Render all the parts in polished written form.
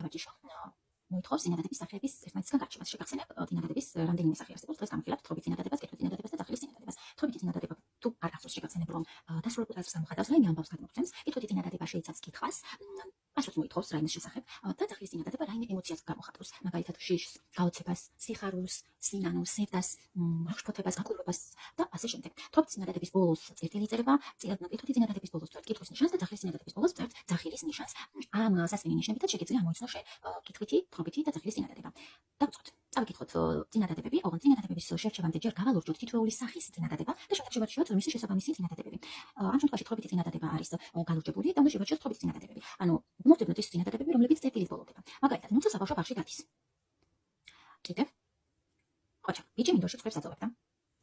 ვაჭიშო მოითხოვს წინადადების სახეების ერთმანეთისგან გარჩევას. შეგახსენებ წინადადების რამდენიმე სახე არსებობს. დღეს გამიხილავთ თხრობით წინადადებას, კეთილ წინადადებას და ძახილის წინადადებას. თხრობითი წინადადება თუ არ ახსოვს შეგახსენებ რომ დასრულებულ აზრს ამოხატავს რაიმე ამბავს გადმოგცემს. კითხვითი წინადადება შეიცავს კითხვას, პასუხს მოითხოვს რაიმეს შესახებ და ძახილის წინადადება რაიმე ემოციას გამოხატავს. მაგალითად შიშს, გაოცებას, სიხარულს, სინანულს, სევდას, აღშფოთებას, გაკვირვებას და ასე შემდეგ. თხრობითი წინადადების ბოლოს წერტილი იწერება, კითხვითი წინადადების ბოლოს წერტ კითხვის ნიშანს და ძახილის წინადადების ბოლოს წერტ ძახილის ნიშანს. ამ სასწრაფო ნიშნებითაც შეგიძლია ამოიცნო კითხვითი, თხრობითი და ძახილის წინადადება. დავიწყოთ. წავიკითხოთ წინადადებები, ოღონდ წინადადებების შერჩევამდე ჯერ გავალურჯოთ თითოეული სახის წინადადება და შემდეგ შევარჩიოთ მისი შესაბამისი წინადადებები. ამ შემთხვევაში თხრობითი წინადადება არის განურჯებული და უნდა შევარჩიოთ თხრობითი წინადადებები. ანუ მოვწებნოთ ის წინადადებები, რომლებიც წერტილის ბოლოვდება. მაგალითად, ნუცას საბავშვო ბაღში გადის. კიდევ ხოჭა, ბიჭი მინდორში წვებს აწოვებდა.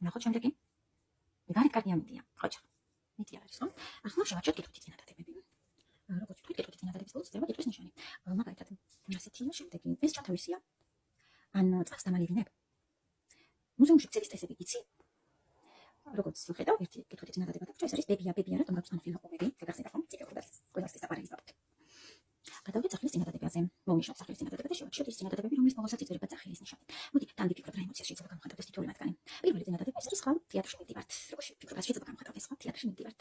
ნახოთ შემდეგი. გარეთ კარგი ამიდია. ხოჭა. მიტი არის, ხო? ახლა შევარჩიოთ კითხვითი წინადადებები. როგორც ვთქვით, კითხვითი წინადადების ბოლოს წერება კითხვის ნიშანი. მაგალითად, ასეთია შემდეგი. ეს ჩათავისია. ან წავს დამალივინებ. მუზეუმში წელის წესები იცი? როგორც ვხედავ, ერთი კითხვითი წინადადება და ეს არის ბებია, რატომ გაქვს ანფილაყობები? შეგახსენებ რომ ციტებულას ყველას წესაპარაგი დავთ. გადავიდეთ ძახილის წინადადებაზე. მოვნიშნოთ ძახილის წინადადება და შევარჩიოთ ის წინადადებები, რომლის ბოლოსაც იწერება ძახილის ნიშანი. მოდი, თან ვიფიქროთ რა ემოციას შეიძლება გამოხატავდეს თითოეული მათგანი. პირველი წინადადება ის არის ხვალ თეატრში მივდივართ. როგორ შევფიქროთ, რა შეიძლება გამოხატავდეს ხვალ თეატრში მივდივართ.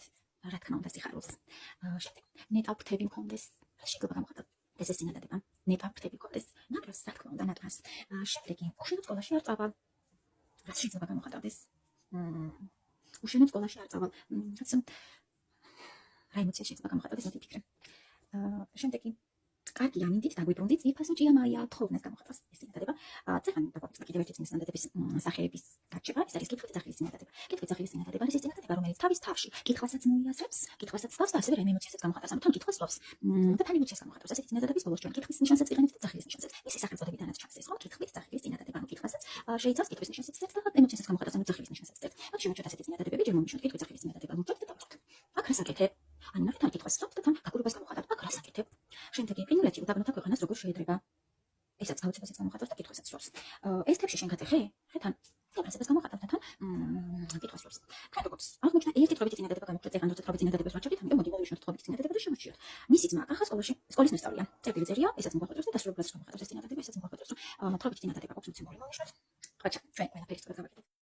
რა თქმა უნდა, სიხარულს. შემდეგ, ნეტავ ფრთები მქონდეს. რა შეიძლება გამოხატავ? ეს ეს წინადადება. ნეტავ ფრთები მქონდეს. ნატრას, რა თქმა უნდა, ნატრას. შემდეგი, უშენოდ სკოლაში არ წავალ. რა შეიძლება გამოხატავდეს? უშენოდ სკოლაში არ წავალ. რა ემოციას შეიძლება გამოხატავდეს, მოდი ვფიქრე. შემდეგი, კარგი ამინდით დაგვიბრუნდით, ძვირფასო ჭიამაია, თხოვნას გამოხატავს ეს წინადადება. წეხანი დავაწყოთ კიდევ ერთი წინადადების სახეების გარჩევა, ეს არის კითხვითი ძახილის წინადადება. კითხვითი ძახილის წინადადება არის ეს წინადადება, რომელიც თავის თავში კითხვასაც მოიაზრებს, კითხვასაც თავს და ასევე რაიმე ემოციასაც გამოხატავს. ანუ თან კითხვას ფლობს და თან ემოციას გამოხატავს. ასეთი წინადადების ბოლოს ჩვენ კითხვის ნიშანსაც იყენებთ და ძახილის ნიშანსაც. მისი სახელწოდებიდანაც ჩანს ეს, რომ კითხვით ძახილის წინადადება, ანუ კითხვასაც შეიცავს კითხვის ნიშანსაც და ემოციასაც გამოხატავს, ანუ ძახილის ნიშანსაც. აქ შევარჩიოთ ასეთი წინადადებები, ჯერ მომიშვით კითხვით ძახილის წინადადება ლურჯობთ და დავწყოთ. აქ რას აკეთებ? ანუ ნახეთ, თან კითხვას სწორთ და თან გაკვირვებას გამოხატავ. აქ რას აკეთებ? შემდეგი, ყინულეთი უდაბნოთა ქვეყანას როგორ შეედრება? ესაც გაოცებასაც გამოხატავს და კითხვასაც სურს. ეს თებში შენ გატეხე? ხეთან გაბრაზებას გამოხატავ და თან კითხვას სურს. თქვენ როგორც აღმოჩნდა ერთი თხრობითი წინადადება გამოგჭრეთ, ეგ როცა თხრობითი წინადადებას ვაჩვენებთ, ამიტომ მოდი მოვიშვათ თხრობითი წინადადება და შევარჩიოთ. მისი ძმა ახლა სკოლის მოსწავლეა. წერტილი წერია, ესაც მოხატავს და დასრულებულსაც გამოხატავს ეს წინადადება, ესაც მოხატავს, რომ თხრობითი წინადადება გვაქვს მოცემული მოვიშვათ. ხოჭა, ჩვენ ყველაფერს გავაკეთებთ.